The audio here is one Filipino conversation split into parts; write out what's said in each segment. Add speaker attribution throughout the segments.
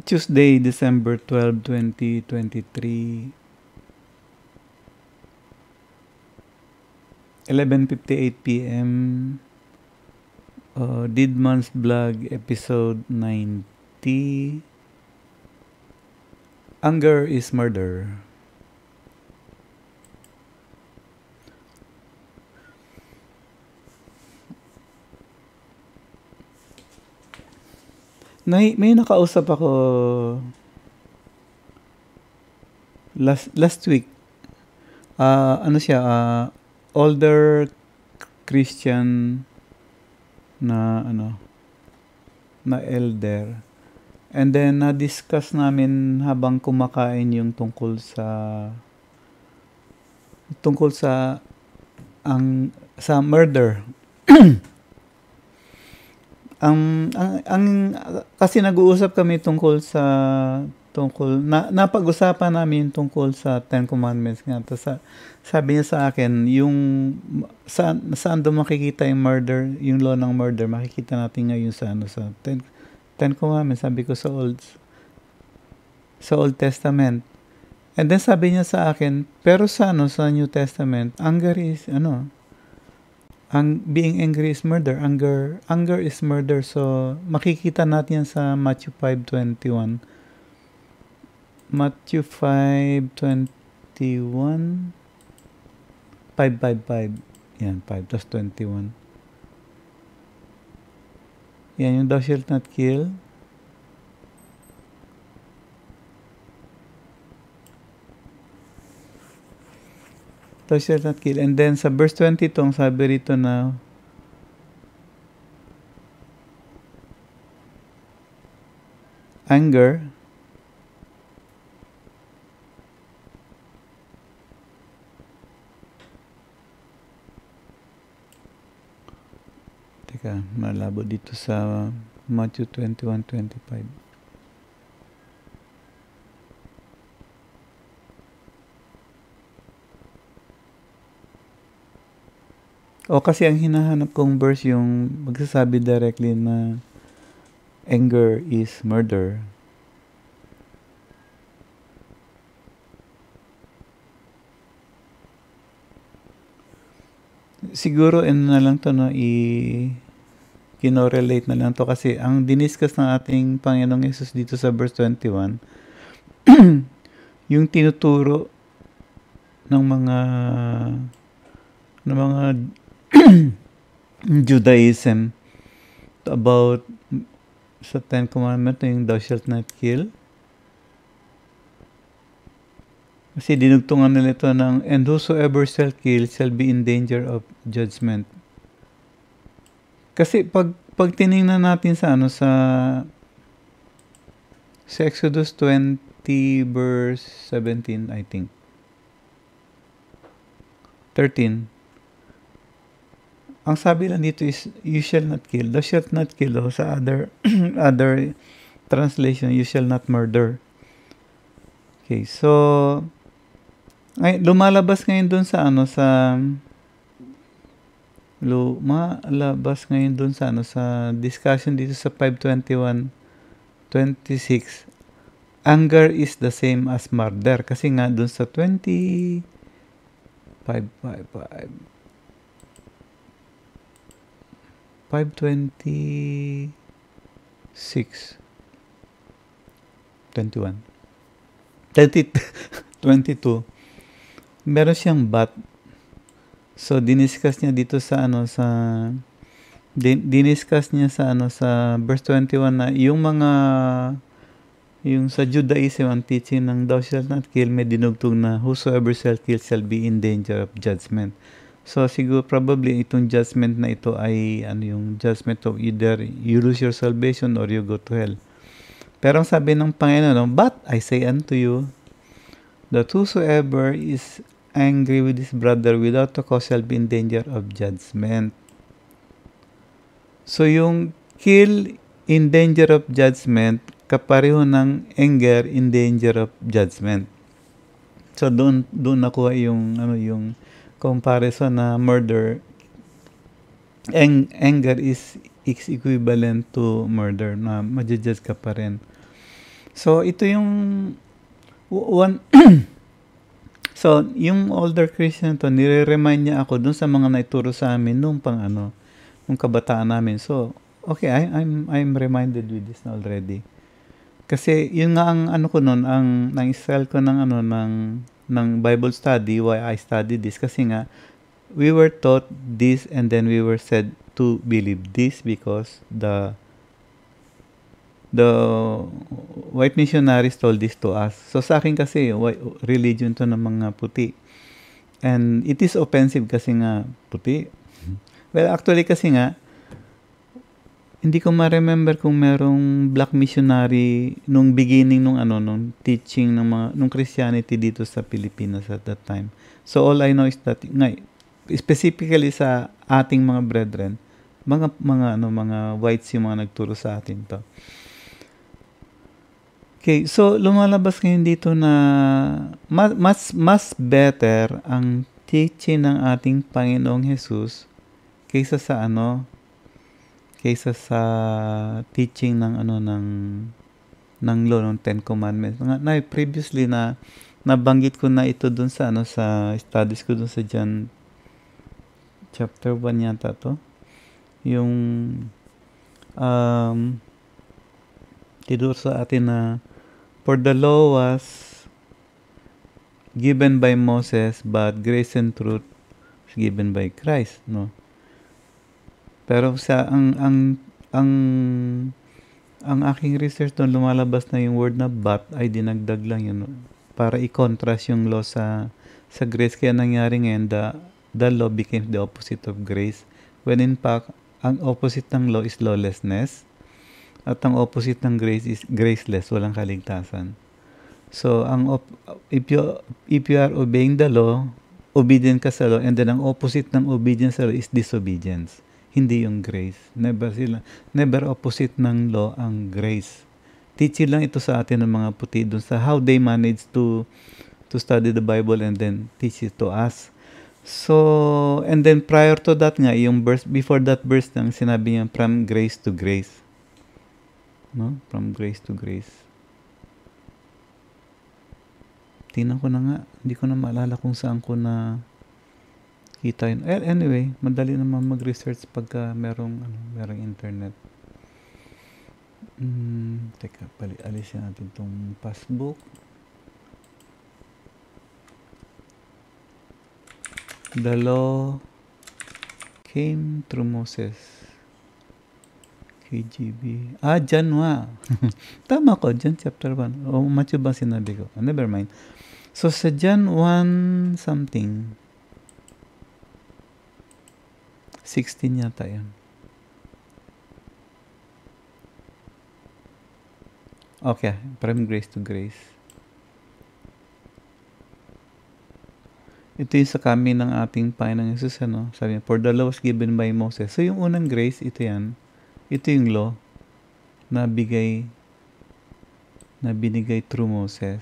Speaker 1: Tuesday, December 12, 2023, 11:58 p.m. Didman's Vlog, episode 90. Anger is murder. May nakausap ako last week. Ano siya, older Christian na elder. And then na-discuss namin habang kumakain yung tungkol sa murder. Kasi nag-uusap kami napag-usapan namin tungkol sa Ten Commandments nga. Tapos sabi niya sa akin, yung saan doon makikita yung murder, yung law ng murder, makikita natin ngayon sa Ten Commandments. Sabi ko sa Old Testament. And then sabi niya sa akin, pero sa New Testament, being angry is murder. Anger is murder. So, makikita natin yan sa Matthew 5:21. Matthew 5:21. 5:5. Yan, 5 plus 21. Yan, yung thou shalt not kill. Thou shalt not kill. And then sa verse 22, ang sabi rito na anger malabo dito sa Matthew 21:25. Kasi ang hinahanap kong verse yung magsasabi directly na anger is murder. Siguro na lang to kinorelate na lang to kasi ang diniscuss ng ating Panginoong Yesus dito sa verse 21 yung tinuturo ng mga Judaism about sa Ten Commandments, yung thou shalt not kill. Kasi dinugtungan nila ito ng and whosoever shall kill shall be in danger of judgment. Kasi pag tiningnan natin sa Exodus 20 verse 17, I think 13, ang sabi lang dito is you shall not kill. Thou shalt not kill. Sa other translation, you shall not murder. Okay, so lumalabas ngayon dun sa sa discussion dito sa 5:21-26. Anger is the same as murder. Kasi nga dun sa 5:26 21 22 meron siyang but. So diniscuss niya dito sa sa verse 21 na yung sa Judaism ang teaching ng thou shalt not kill may dinugtong na whosoever shall kill shall be in danger of judgment. So siguro probably itong judgment na ito ay yung judgment of either you lose your salvation or you go to hell. Pero ang sabi ng Panginoon, but I say unto you that whosoever is angry with his brother without a cause shall be in danger of judgment. So yung kill in danger of judgment kapareho ng anger in danger of judgment. So doon nakuha yung comparison na murder, anger is equivalent to murder, na ma-judge ka pa rin. So, ito yung one. So, yung older Christian to, nire-remind niya ako dun sa mga naituro sa amin nung nung kabataan namin. So, okay, I'm reminded with this na already. Kasi yun nga ang ko noon, ang style ko ng ng Bible study, why I study this, kasi nga we were taught this and then we were said to believe this because the white missionaries told this to us. So sa akin kasi religion to ng mga puti. And it is offensive kasi nga puti. Well, actually kasi nga hindi ko ma-remember kung merong black missionary nung beginning nung teaching nung Christianity dito sa Pilipinas at that time. So all I know is that specifically sa ating mga brethren, mga whites yung mga nagturo sa atin to. Okay, so lumalabas ngayon dito na mas better ang teaching ng ating Panginoong Jesus kaysa sa teaching ng law ng Ten Commandments. Na previously na nabanggit ko na ito dun sa sa studies ko dun sa John chapter 1 yata to. Yung tiduro sa atin na for the law was given by Moses, but grace and truth is given by Christ, no? Pero sa ang aking research doon, lumalabas na yung word na but ay dinagdag lang yun para i-contrast yung law sa grace. Kaya nangyari ngayon, the law became the opposite of grace, when in fact ang opposite ng law is lawlessness. At ang opposite ng grace is graceless, walang kaligtasan. So, if you are obeying the law, obedient ka sa law, and then ang opposite ng obedience sa law is disobedience. Hindi yung grace. Never opposite ng law ang grace. Teaching lang ito sa atin ng mga puti dun sa how they manage to study the Bible and then teach it to us. So, and then prior to that nga, yung verse, before that verse nang sinabi niya, from grace to grace. No? From grace to grace. Tingnan ko na nga. Hindi ko na maalala kung saan ko na kita yun. Anyway, madali naman mag-research pagka merong internet. Teka, alisin natin itong passbook. The law came through Moses. KGB. John 1. Tama ko, John chapter 1. O, Matthew ba sinabi ko? Never mind. So, sa John 1 something, 16 yata yan. Okay, from grace to grace. Ito yung sa kami ng ating Panginoong Jesus, Sabi niya, for the law was given by Moses. So, yung unang grace, ito yan. Ito yung law na binigay through Moses.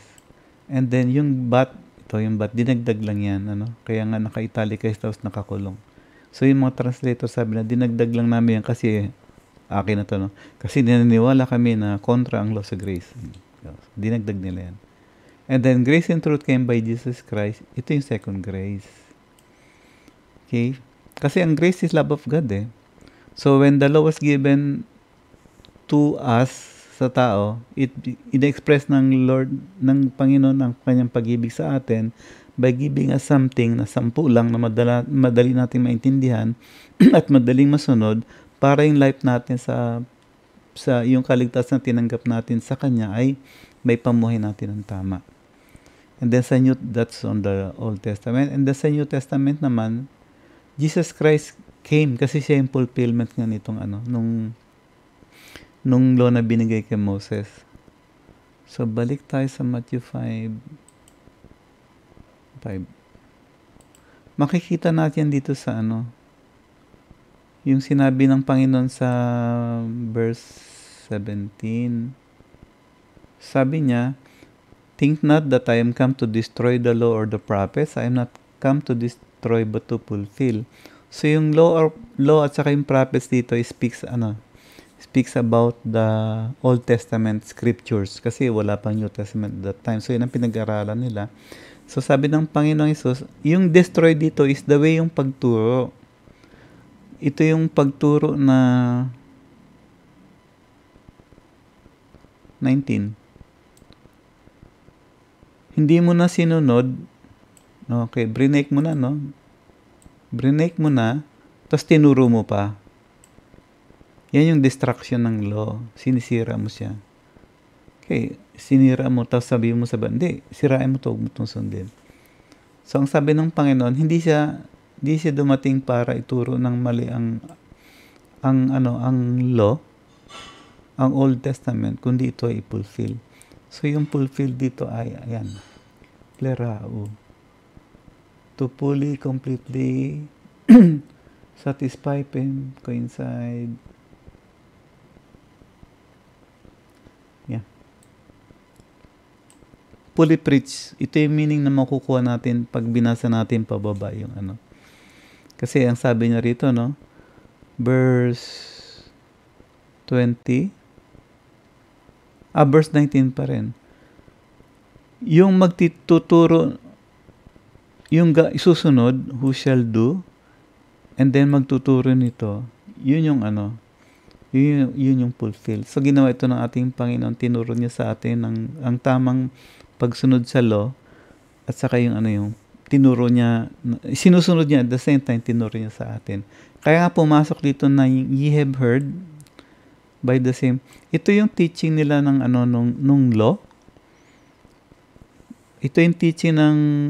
Speaker 1: And then yung but, dinagdag lang yan, Kaya nga naka-italicized tapos nakakulong. So yung mga translator sabi na dinagdag lang namin yan kasi akin na to, Kasi naniniwala kami na kontra ang law sa grace. Dinagdag nila yan. And then grace and truth came by Jesus Christ. Ito yung second grace. Okay? Kasi ang grace is love of God, So, when the law was given to us sa tao, in-express ng Lord, ng Panginoon, ang kanyang pag-ibig sa atin by giving us something na 10 lang na madali natin maintindihan at madaling masunod para yung life natin sa yung kaligtasan na tinanggap natin sa Kanya ay may pamuhay natin ng tama. And then that's on the Old Testament. And then sa New Testament naman, Jesus Christ came kasi siya yung fulfillment nga nitong nung law na binigay kay Moses. So, balik tayo sa Matthew 5. Makikita natin dito sa yung sinabi ng Panginoon sa verse 17. Sabi niya, think not that I am come to destroy the law or the prophets. I am not come to destroy but to fulfill. So yung law at saka yung prophets dito speaks speaks about the Old Testament scriptures kasi wala pang New Testament at that time. So, yun ang pinag-aralan nila. So, sabi ng Panginoong Hesus, yung destroy dito is the way yung pagturo. Ito yung pagturo na 19. Hindi mo na sinunod. Okay, brinake mo na, no? Brinake mo na, tapos tinuro mo pa. Yan yung distraction ng law. Sinisira mo siya. Okay, sinira mo, tapos sabi mo sa hindi, sirain mo to, huwag mo itong sundin. So, ang sabi ng Panginoon, hindi siya dumating para ituro ng mali ang law, ang Old Testament, kundi ito ay i-fulfill. So, yung fulfill dito ay, ayan, klerao. To fully, completely satisfy, coincide. Yeah. Fully preach. Ito yung meaning na makukuha natin pag binasa natin pababa yung ano. Kasi ang sabi niya rito, no? Verse 20. Verse 19 pa rin. Yung magtuturo, yung isusunod, who shall do, and then magtuturo nito, yun yung ano, yun yung fulfill. So, ginawa ito ng ating Panginoon, tinuro niya sa atin ang tamang pagsunod sa law, at saka yung ano yung, tinuro niya, sinusunod niya, at the same time, tinuro niya sa atin. Kaya nga pumasok dito na ye have heard, by the same, ito yung teaching nila ng ano, nung law. Ito yung teaching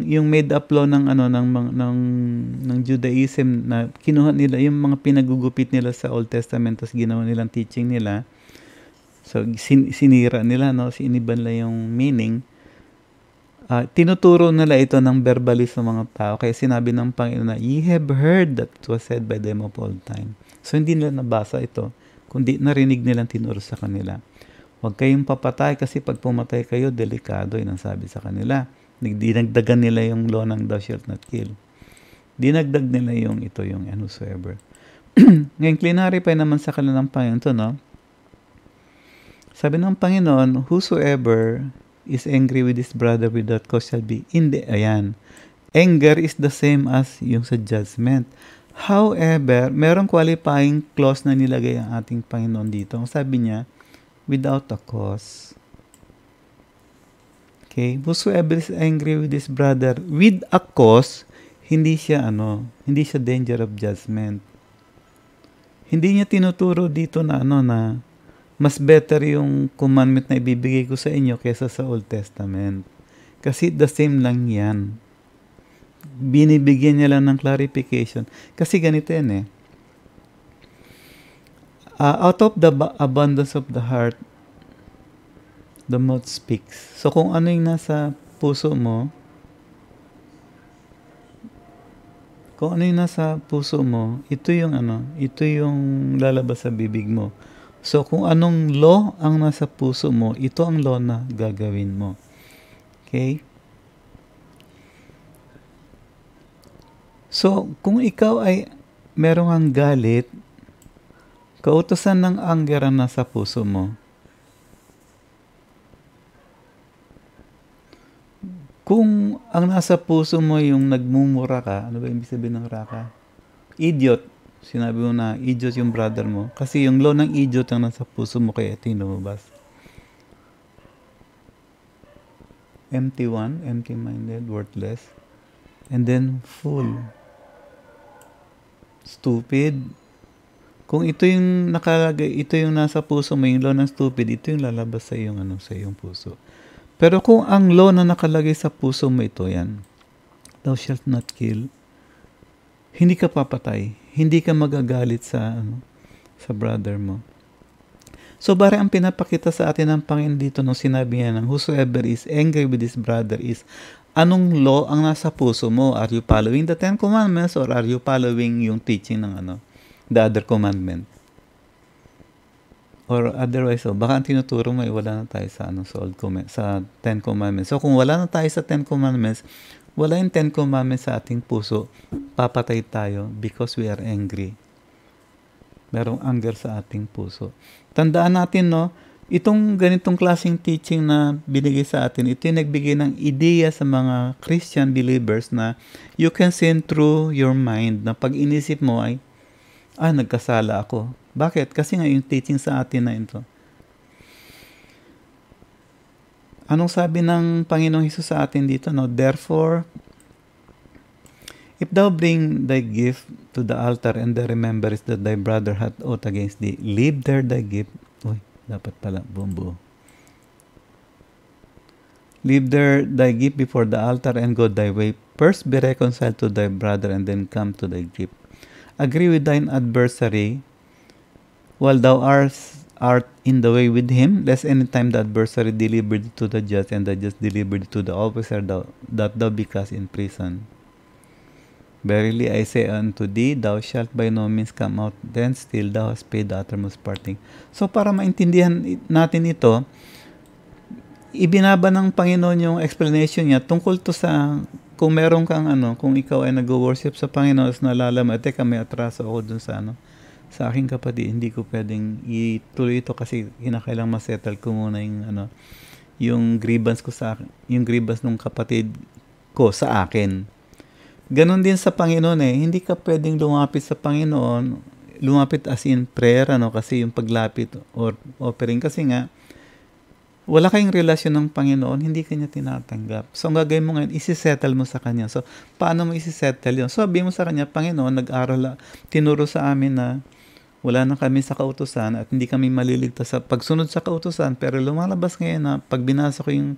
Speaker 1: yung made up law ng ano ng Judaism na kinuha nila yung mga pinagugupit nila sa Old Testament tapos ginawa nilang teaching nila. So sinira nila, no, siniban nila yung meaning. Tinuturo nila ito ng verbally sa mga tao. Kaya sinabi ng Panginoon na ye have heard that it was said by them of old time. So hindi nila nabasa ito, kundi narinig nilang tinuro sa kanila. Huwag kayong papatay kasi pag pumatay kayo, delikado, yun ang sabi sa kanila. Dinagdagan nila yung law ng thou shalt not kill. Dinagdag nila yung ito, yung and whosoever. Ngayon, clarify naman sa kanila ng Panginoon ito, no? Sabi ng Panginoon, whosoever is angry with his brother without cause shall be in the, ayan. Anger is the same as yung sa judgment. However, merong qualifying clause na nilagay ang ating Panginoon dito. Ang sabi niya, without a cause. Okay? Whosoever is angry with his brother with a cause, hindi siya danger of judgment. Hindi niya tinuturo dito na na mas better yung commandment na ibibigay ko sa inyo kaysa sa Old Testament. Kasi the same lang yan. Binibigyan niya lang ng clarification. Kasi ganito yan out of the abundance of the heart, the mouth speaks. So, kung ano yung nasa puso mo, ito yung lalabas sa bibig mo. So, kung anong law ang nasa puso mo, ito ang law na gagawin mo. Okay? So, kung ikaw ay merong ang galit, kautusan ng anger ang nasa puso mo. Kung ang nasa puso mo yung nagmumura ka, ano ba ibig sabihin ng raka? Idiot. Sinabi mo na idiot yung brother mo. Kasi yung law ng idiot ang nasa puso mo kaya ito yung lumabas. Empty one, empty-minded, worthless. And then, fool. Stupid. Kung ito yung nakalagay, ito yung nasa puso mo, yung law ng stupid, ito yung lalabas sa iyong sa iyong puso. Pero kung ang law na nakalagay sa puso mo ito yan, thou shalt not kill, hindi ka papatay, hindi ka magagalit sa brother mo. So, bari ang pinapakita sa atin ng Panginoon dito nung sinabi niya ng whosoever is angry with his brother is anong law ang nasa puso mo? Are you following the 10 Commandments or are you following yung teaching ng the other commandment? Or otherwise, baka ang tinuturo mo wala na tayo sa sa 10 Commandments. So, kung wala na tayo sa 10 Commandments, wala yung 10 Commandments sa ating puso, papatay tayo because we are angry. Merong anger sa ating puso. Tandaan natin, no, itong ganitong klaseng teaching na binigay sa atin, ito yung nagbigay ng ideya sa mga Christian believers na you can sin through your mind, na pag inisip mo ay, nagkasala ako. Bakit? Kasi nga yung teaching sa atin na ito. Anong sabi ng Panginoong Hesus sa atin dito? No? Therefore, if thou bring thy gift to the altar and thou rememberest that thy brother hath aught against thee, leave there thy gift. Uy, dapat pala, bumbu. Leave there thy gift before the altar and go thy way. First be reconciled to thy brother and then come to thy gift. Agree with thine adversary while thou art in the way with him, lest any time the adversary deliver thee to the judge, and the judge deliver thee to the officer, that thou be cast in prison. Verily I say unto thee, thou shalt by no means come out thence till thou hast paid the uttermost parting. So para maintindihan natin ito, ibinaba ng Panginoon yung explanation niya tungkol to sa kung meron kang kung ikaw ay nag-worship sa Panginoon, nalalaman, teka, may atraso ako dun sa sa aking kapatid, hindi ko pwedeng ituloy ito kasi kinakailang masettle ko muna yung grievance ko yung grievance ng kapatid ko sa akin. Ganon din sa Panginoon hindi ka pwedeng lumapit sa Panginoon, lumapit as in prayer, kasi yung paglapit or offering, kasi nga, wala kayong relasyon ng Panginoon, hindi kanya tinatanggap. So, ang gagawin mo ngayon, isisettle mo sa Kanya. So, paano mo isisettle yun? So, sabi mo sa Kanya, Panginoon, tinuro sa amin na wala na kami sa kautusan at hindi kami maliligtas sa pagsunod sa kautusan, pero lumalabas ngayon na pag binasa ko yung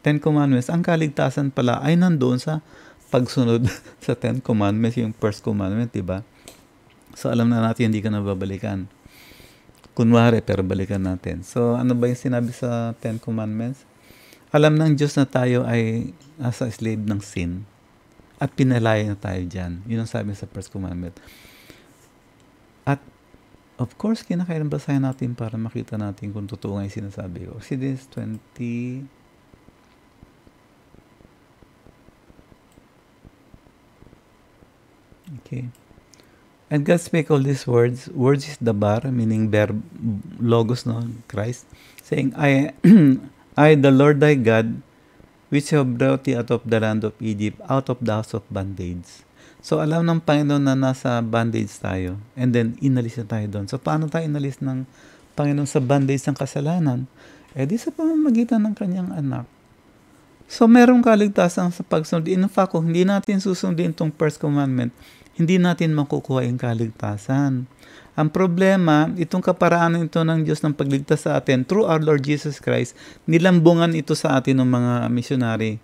Speaker 1: Ten Commandments, ang kaligtasan pala ay nandoon sa pagsunod sa Ten Commandments, yung first commandment, diba? So, alam na natin, hindi ka na babalikan. Kunwari, pero balikan natin. So, ano ba yung sinabi sa Ten Commandments? Alam ng Diyos na tayo ay nasa slave ng sin at pinalaya na tayo dyan. Yun ang sabi sa first commandment. At, of course, kinakailan basahin natin para makita natin kung totoo nga yung sinasabi ko. Exodus 20... Okay. And God spake all these words. Words is the bar, meaning verb, logos, Christ, saying, I, the Lord thy God, which have brought thee out of the land of Egypt, out of the house of bondage. So, alam ng Panginoon na nasa bondage tayo. And then, inalis na tayo doon. So, paano tayo inalis ng Panginoon sa bondage ng kasalanan? Di sa pamamagitan ng kanyang anak. So, merong kaligtasan sa pagsunod. In fact, kung hindi natin susundin itong first commandment, hindi natin makukuha yung kaligtasan. Ang problema, itong kaparaanan ito ng Diyos ng pagligtas sa atin through our Lord Jesus Christ, nilambungan ito sa atin ng mga missionary.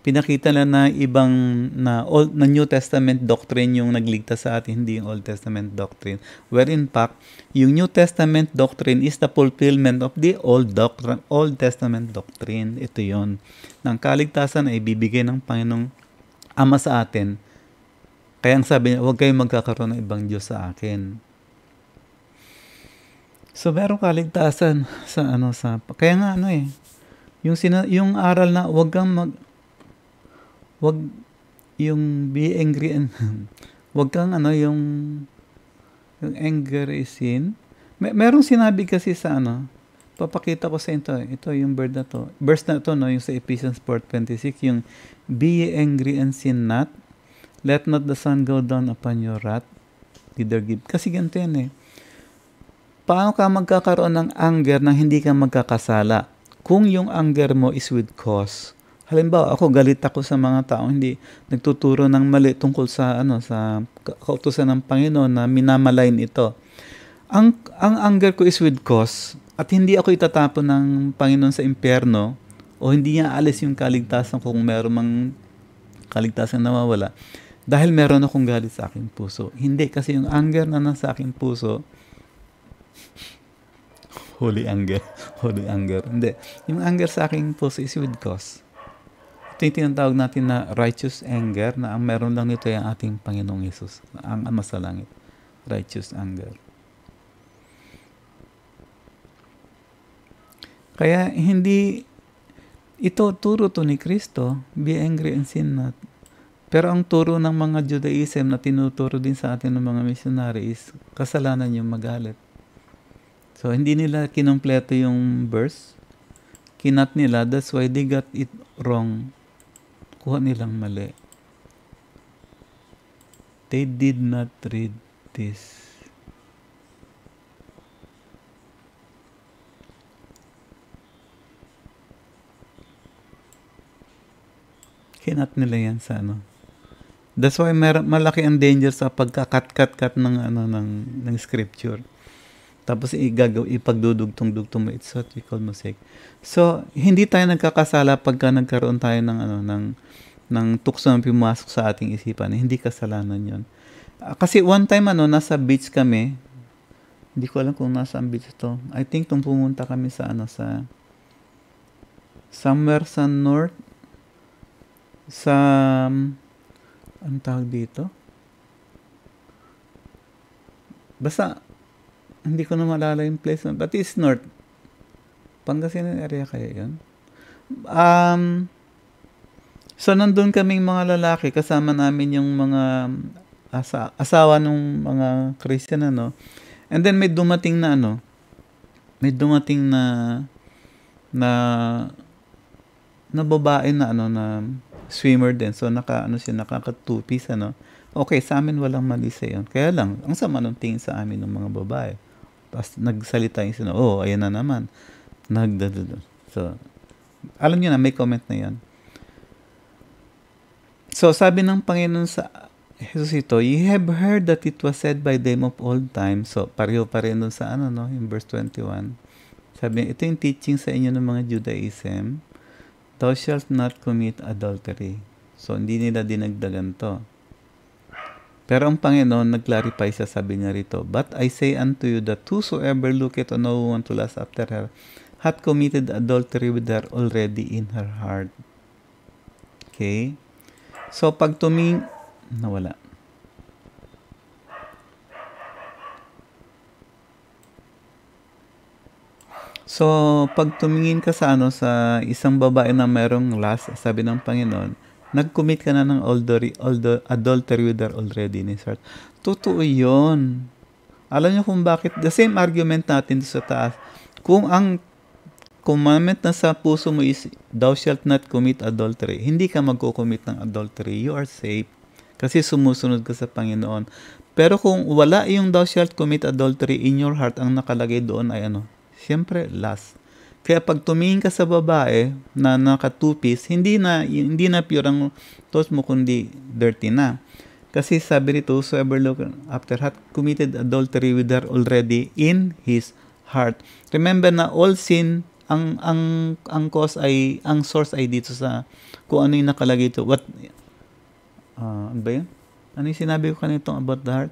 Speaker 1: Pinakita na ibang na New Testament doctrine yung nagligtas sa atin, hindi yung Old Testament doctrine. Where in fact, yung New Testament doctrine is the fulfillment of the Old Testament doctrine. Ito yon. Nang kaligtasan ay bibigay ng Panginoong Ama sa atin. Kaya ang sabi niya, huwag kayong magkakaroon ng ibang Diyos sa akin. So, merong kaligtasan sa kaya nga yung aral na huwag yung be angry and huwag kang yung anger is sin. Merong sinabi kasi sa papakita ko sa ito yung verse na to, yung sa Ephesians 4:26, yung be angry and sin not. Let not the sun go down upon your wrath, neither give. Kasi ganito yan Paano ka magkakaroon ng anger nang hindi ka magkakasala? Kung yung anger mo is with cause. Halimbawa, galit ako sa mga taong hindi nagtuturo ng mali tungkol sa sa kautusan ng Panginoon na minamalain ito. Ang anger ko is with cause at hindi ako itatapon ng Panginoon sa impyerno o hindi niya alis yung kaligtasan kung meron mang kaligtasan na mawala. Dahil meron akong galit sa aking puso. Hindi, kasi yung anger na nasa aking puso, holy anger. Hindi. Yung anger sa aking puso is with cause. Ito yung tinatawag natin na righteous anger, na ang meron lang nito yung ating Panginoong Hesus, ang Ama sa Langit. Righteous anger. Kaya hindi, ito turo to ni Kristo, be angry and sin not. Pero ang turo ng mga Judaism na tinuturo din sa atin ng mga missionary is kasalanan yung magalit. So, hindi nila kinumpleto yung verse. Kinat nila, that's why they got it wrong. Kuha nilang mali. They did not read this. Kinat nila yan sa ano. That's why malaki ang danger sa pagkakat-kat-kat ng scripture. Tapos ipagdudugtong-dugtong mo. It's what we call mosaic. So, hindi tayo nagkakasala pagka nagkaroon tayo ng tukso na pumasok sa ating isipan. Hindi kasalanan yon. Kasi one time nasa beach kami. Hindi ko alam kung nasa beach ito. I think nung pumunta kami sa somewhere sa north, sa ang tawag dito? Basta hindi ko na maalala yung place. But it's north. Pangasinan area kaya yun? So, nandun kaming mga lalaki. Kasama namin yung mga asawa ng mga Christian, And then, may dumating na, na babae na, na swimmer din. So, nakaka-two-piece, Okay, sa amin walang mali sa yun. Kaya lang, ang sama ng tingin sa amin ng mga babae. Tapos nagsalita yung ayan na naman. So, alam nyo na, may comment na yan. So, sabi ng Panginoon sa Jesus ito, "You have heard that it was said by them of old time." So, pareho pa rin dun sa in verse 21. Sabi niya, ito yung teaching sa inyo ng mga Judaism. Thou shalt not commit adultery. So, hindi nila dinagdagan to. Pero ang Panginoon, nag-clarify siya, sabi niya rito, "But I say unto you that whosoever looketh on a woman to lust after her, hath committed adultery with her already in her heart." Okay? So, pag nawala. So, pag tumingin ka sa isang babae na merong lust, sabi ng Panginoon, nag-commit ka na ng adultery with her already in his heart. Totoo yun. Alam niyo kung bakit? The same argument natin sa taas. Kung ang commandment na sa puso mo is, thou shalt not commit adultery, hindi ka magko-commit ng adultery. You are safe. Kasi sumusunod ka sa Panginoon. Pero kung wala yung thou shalt commit adultery in your heart, ang nakalagay doon ay siyempre, lust. Kaya pag tumingin ka sa babae na naka-two-piece, hindi na pure ang thoughts mo, kundi dirty na. Kasi sabi rito, whosoever look after hath committed adultery with her already in his heart. Remember na all sin, ang source ay dito sa kung ano yung nakalagay ito. Ano ba yun? Ano yung sinabi ko kanito about the heart?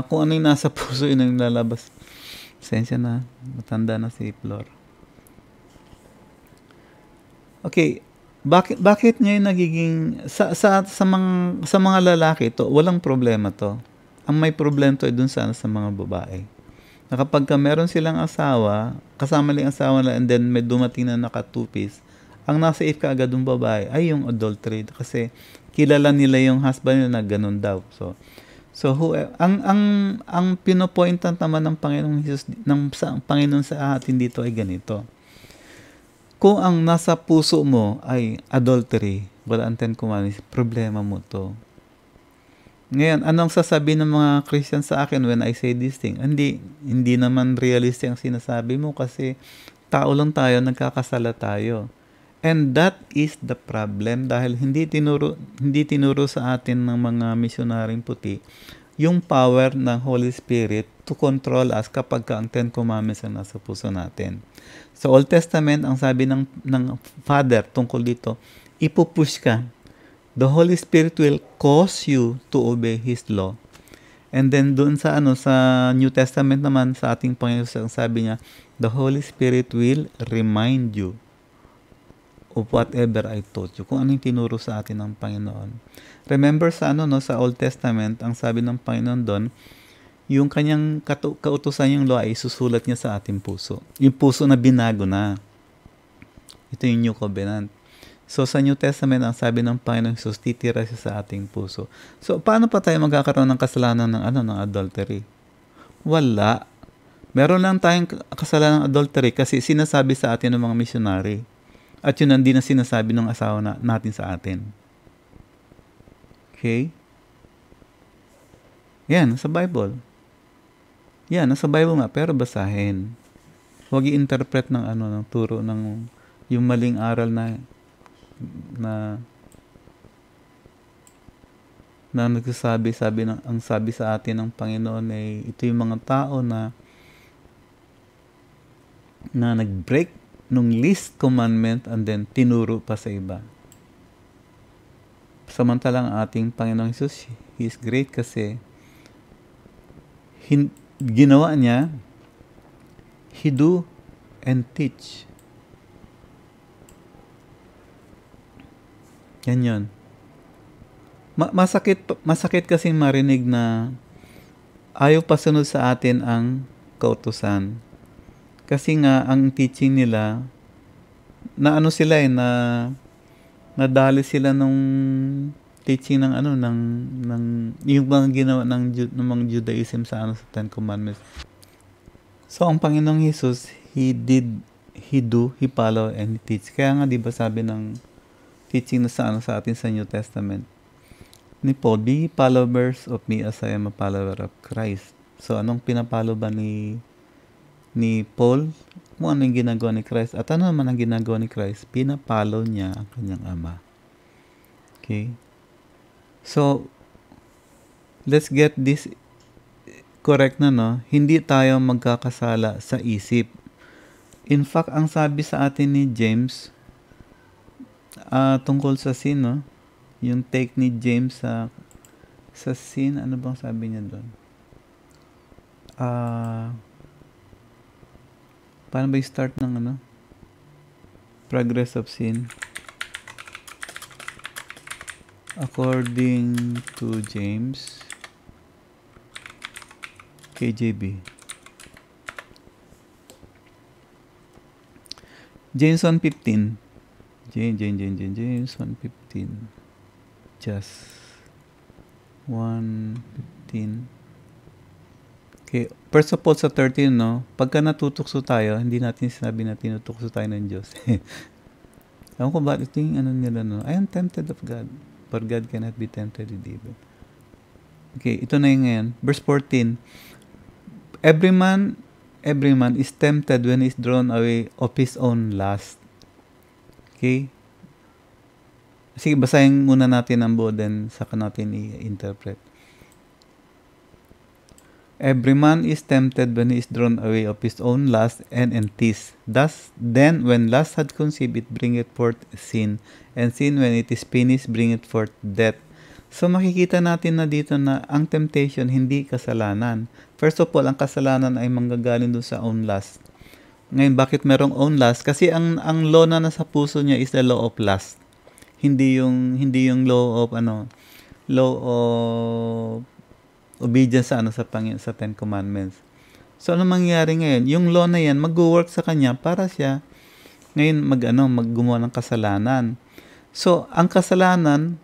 Speaker 1: Kung ano yung nasa puso, yun ang lalabas. Sensya na, matanda na si Flor. Okay, bakit ngayon nagiging sa mga lalaki to, walang problema to. Ang may problema to ay dun sa mga babae. Na kapag meron silang asawa, kasama lang asawa nila, and then may dumating na naka-two-piece, ang nasa if kaagad ng babae ay yung adultery, kasi kilala nila yung husband nila na ganun daw. So ang pinopointan naman ng Panginoong Hesus, ng Panginoon sa atin dito ay ganito. Kung ang nasa puso mo ay adultery, wala ang Ten Commandments, problema mo to. Ngayon, anong sasabihin ng mga Christian sa akin when I say this thing? Hindi naman realistic ang sinasabi mo kasi tao lang tayo, nagkakasala tayo. And that is the problem dahil hindi tinuro sa atin ng mga misyonaring puti yung power ng Holy Spirit to control us kapag ang Ten Commandments ang nasa puso natin. Sa Old Testament, ang sabi ng Father tungkol dito, ipupush ka. The Holy Spirit will cause you to obey His law. And then doon sa New Testament naman, sa ating Panginoon, sabi niya, the Holy Spirit will remind you of whatever I taught you. Kung ano yung tinuro sa atin ng Panginoon. Remember sa sa Old Testament, ang sabi ng Panginoon doon, yung kanyang kautusan yung law ay susulat niya sa ating puso. Yung puso na binago na. Ito yung New Covenant. So, sa New Testament, ang sabi ng Panginoong Jesus, titira siya sa ating puso. So, paano pa tayo magkakaroon ng kasalanan ng adultery? Wala. Meron lang tayong kasalanan ng adultery kasi sinasabi sa atin ng mga missionary. At yun ang di na sinasabi ng asawa natin sa atin. Okay? Yan, sa Bible. Yan, nasa Bible nga, pero basahin. Huwag i-interpret ng turo ng yung maling aral na nagsasabi, ang sabi sa atin ng Panginoon ay ito yung mga tao na nag-break nung least commandment and then tinuro pa sa iba. Samantalang ating Panginoong Jesus, He is great kasi ginawa niya, He do and teach. Yan yun. Masakit kasi marinig na ayaw pasunod sa atin ang kautusan. Kasi nga, ang teaching nila, nadali sila nung teaching ng yung mga ginawa ng mga Judaism sa Ten Commandments. So, ang Panginoong Jesus, He do, He follow, and He teach. Kaya nga, di ba sabi ng teaching na sa atin sa New Testament, ni Paul, be followers of me as I am a follower of Christ. So, anong pinapalo ba ni Paul? Kung ano yung ginagawa ni Christ. At ano naman ang ginagawa ni Christ? Pinapalo niya ang kanyang ama. Okay? So, let's get this correct na, no? Hindi tayo magkakasala sa isip. In fact, ang sabi sa atin ni James, tungkol sa sin, no? Yung take ni James sa sin, ano bang sabi niya doon? Paano ba i-start ng progress of sin? According to James, KJV. James 1:15. James 1:15. Just 1:15. Okay. First of all, sa 13, no? Pagka natutukso tayo, hindi natin sinabi na tinutukso tayo ng Diyos. Ewan ko ba, ito yung nila, no? I am tempted of God, for God cannot be tempted with evil. Okay, ito na yung ngayon. Verse 14. Every man is tempted when he is drawn away of his own lust. Okay? Sige, basahin muna natin ang buo, then saka natin i-interpret. Every man is tempted when he is drawn away of his own lust and enticed. Thus, then, when lust had conceived, it bringeth forth sin. And sin, when it is finished, bringeth forth death. So, makikita natin na dito na ang temptation, hindi kasalanan. First of all, ang kasalanan ay manggagaling dun sa own lust. Ngayon, bakit merong own lust? Kasi ang law na nasa puso niya is the law of lust. Hindi yung law of obedience sa Ten Commandments. So, ano mangyayari ngayon? Yung law na yan, mag-work sa kanya para siya ngayon maggumawa ng kasalanan. So, ang kasalanan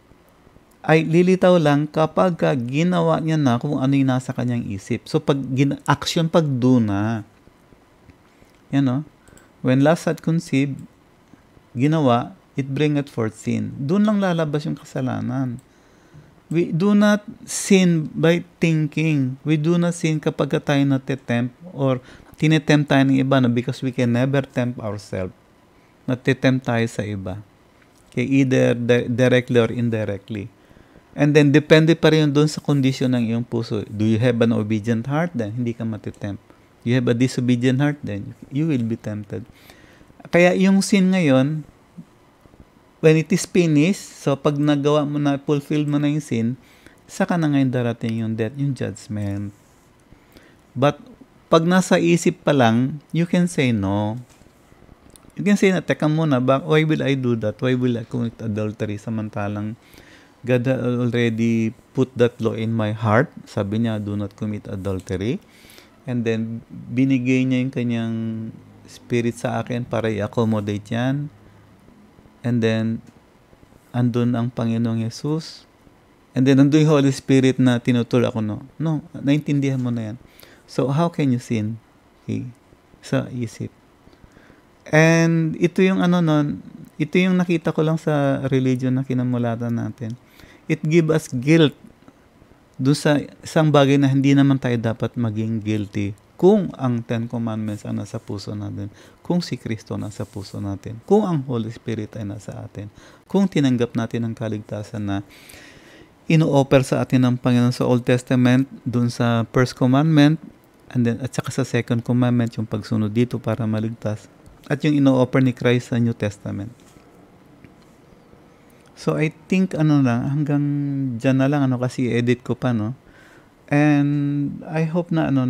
Speaker 1: ay lilitaw lang kapag ginawa niya na kung ano yung nasa kanyang isip. So, action pagduna. Yan, no? When lust had conceived, ginawa, it bringeth forth sin. Doon lang lalabas yung kasalanan. We do not sin by thinking. We do not sin kapag tayo natitempt or tinitempt tayo ng iba, no? Because we can never tempt ourselves. Natitempt tayo sa iba. Okay, either directly or indirectly. And then, depende pa rin doon sa condition ng iyong puso. Do you have an obedient heart? Then, hindi ka matitempt. You have a disobedient heart? Then, you will be tempted. Kaya, yung sin ngayon, when it is finished, so pag nagawa mo na, fulfill mo na yung sin, saka na ngayon darating yung death, yung judgment. But, pag nasa isip pa lang, you can say no. You can say na, teka muna, why will I do that? Why will I commit adultery? Samantalang, God already put that law in my heart. Sabi niya, do not commit adultery. And then, binigay niya yung kanyang spirit sa akin para i-accommodate yan. and then andun ang Panginoong Jesus, and then andun yung Holy Spirit na tinuturo ako, no? No, naintindihan mo na yan. So, how can you sin? Okay? Sa isip. And ito yung ito yung nakita ko lang sa religion na kinamulatan natin. It give us guilt doon sa isang bagay na hindi naman tayo dapat maging guilty kung ang Ten Commandments ang nasa puso natin, kung si Kristo nasa puso natin, kung ang Holy Spirit ay nasa atin, kung tinanggap natin ang kaligtasan na ino-offer sa atin ng Panginoon sa Old Testament, dun sa First Commandment, and then at saka sa Second Commandment, yung pagsunod dito para maligtas, at yung ino-offer ni Christ sa New Testament. So I think hanggang dyan na lang kasi edit ko pa, no? And I hope na na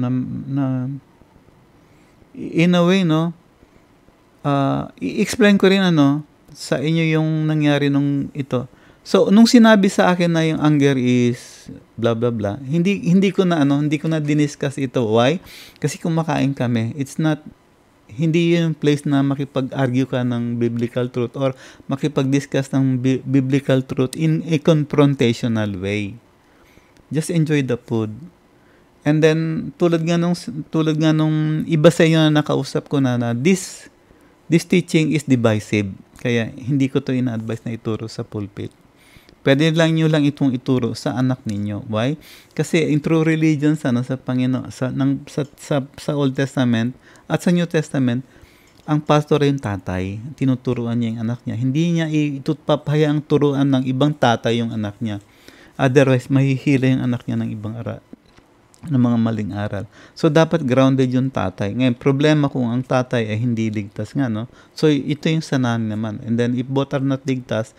Speaker 1: in a way, no, i-explain ko rin sa inyo yung nangyari nung ito. So nung sinabi sa akin na yung anger is blah blah blah, hindi ko na diniscuss ito. Why? Kasi kumakain kami. It's not, hindi yun yung place na makipag-argue ka ng biblical truth or makipag-discuss ng biblical truth in a confrontational way. Just enjoy the food. And then, tulad nga nung iba sa inyo na nakausap ko na this teaching is divisive. Kaya, hindi ko to ina-advise na ituro sa pulpit. Pwede lang nyo lang itong ituro sa anak ninyo. Why? Kasi in true religion, sa Panginoon, sa Old Testament at sa New Testament, ang pastor ay yung tatay. Tinuturuan niya yung anak niya. Hindi niya itupapahayaang turuan ng ibang tatay yung anak niya. Otherwise, mahihila yung anak niya ng ibang ng mga maling aral. So, dapat grounded yung tatay. Ngayon, problema kung ang tatay ay hindi ligtas nga, no? So, ito yung sanan naman. And then, if both are not ligtas,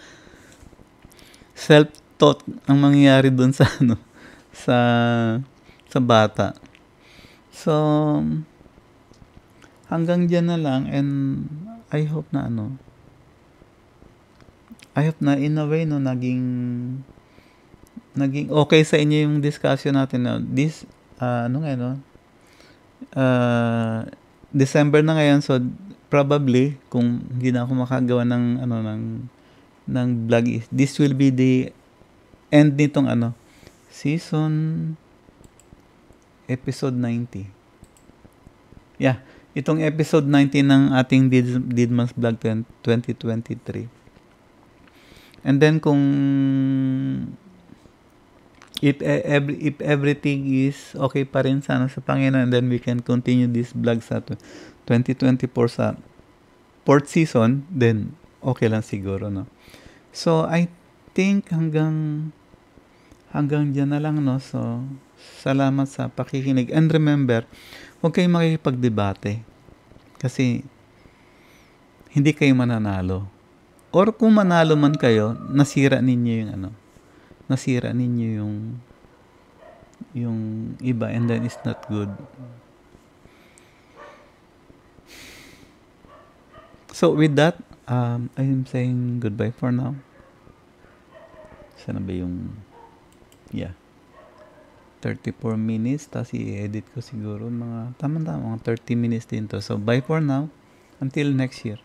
Speaker 1: self-taught ang mangyayari dun sa, sa bata. So, hanggang dyan na lang, and I hope na in a way, no, naging okay sa inyo yung discussion natin na this December na ngayon, so probably kung hindi na ako makagawa ng vlog, this will be the end nitong season episode 90. Yeah, itong episode 90 ng ating Didman's Vlog 2023. And then kung if everything is okay pa rin sana sa Panginoon, and then we can continue this vlog sa 2024 sa 4th season, then okay lang siguro, no? So I think hanggang dyan na lang, no? So salamat sa pakikinig, and remember, huwag kayong makikipagdebate kasi hindi kayo mananalo, or kung manalo man kayo, nasira ninyo yung iba, and then it's not good. So with that, I'm saying goodbye for now. Sana ba yung 34 minutes, tapos i-edit ko siguro mga tama-tama mga 30 minutes din to. So bye for now, until next year.